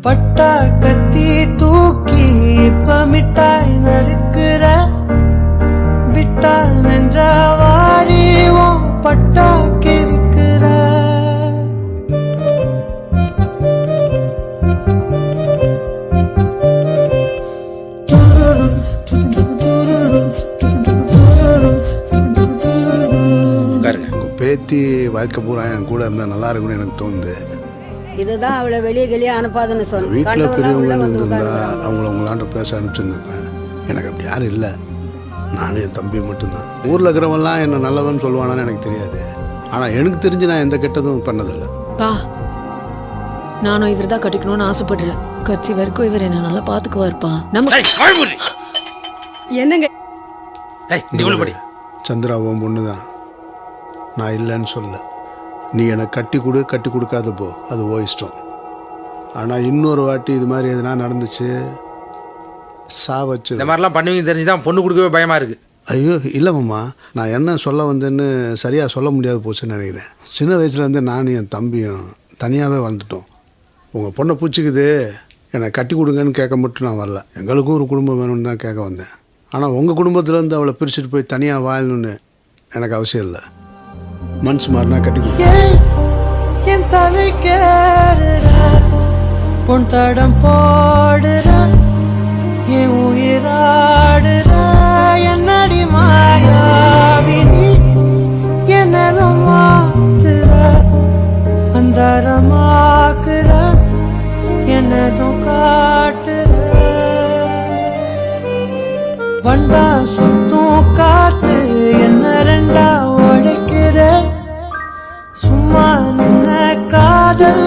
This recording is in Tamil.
பட்டா கத்தி தூக்கி இப்ப மிட்டாய் நறுக்குற விட்டா நெஞ்சா வாரிவோம் பட்டா கிறுக்குற பேத்தி வாழ்க்கை பூரா என் கூட இருந்தால் நல்லா இருக்கும்னு எனக்கு தோணுது. இதுதான் அவளை வெளியே வெளியே அனுப்பாதுன்னு சொன்னேன். வீட்டில் பெரியவங்க இருந்திருந்தா அவங்கள உங்களாண்ட பேச அனுப்பிச்சிருந்துருப்பேன். எனக்கு அப்படி யாரும் இல்லை. நானும் என் தம்பி மட்டும்தான். ஊரில் இருக்கிறவங்கலாம் என்ன நல்லவன்னு சொல்லுவானான்னு எனக்கு தெரியாது. ஆனால் எனக்கு தெரிஞ்சு நான் எந்த கெட்டதும் பண்ணதில்லை. பா, நானும் இவர் தான் கட்டிக்கணும்னு ஆசைப்படுறேன். கட்சி வரைக்கும் இவர் என்ன நல்லா பார்த்துக்குவார்ப்பா. என்னங்க சந்திரா உன் பொண்ணு தான், நான் இல்லைன்னு சொல்ல. நீ எனக்கு கட்டி கொடு, கட்டி கொடுக்காத போ, அது ஓ இஷ்டம். ஆனால் இன்னொரு வாட்டி இது மாதிரி எதுனா நடந்துச்சு வச்சு இந்த மாதிரிலாம் பண்ணுவீங்க தெரிஞ்சுதான் பொண்ணு கொடுக்கவே பயமாக இருக்குது. ஐயோ இல்லைம்மா, நான் என்ன சொல்ல வந்தேன்னு சரியாக சொல்ல முடியாது போச்சுன்னு நினைக்கிறேன். சின்ன வயசுலேருந்து நானும் என் தம்பியும் தனியாகவே வாழ்ந்துட்டோம். உங்கள் பொண்ணை பிடிச்சிக்குது, என்னை கட்டி கொடுங்கன்னு கேட்க மட்டும் நான் வரல. எங்களுக்கும் ஒரு குடும்பம் வேணும்னு தான் கேட்க வந்தேன். ஆனால் உங்கள் குடும்பத்துலேருந்து அவளை பிரிச்சுட்டு போய் தனியாக வாழணுன்னு எனக்கு அவசியம் இல்லை. மனசு மாறினா கட்டி கொடுக்க. என் தலை கேடுற பொன் தடம் போடுற என் உயிராடுற என்னடி மாயாவினி என்னலும் மாத்துற அந்தரமாக்குற என்னதும் காட்டுற வண்டா சுத்தும் காத்து என்ன ரெண்டா உடைக்கிற சும்மா நின்ன காதல்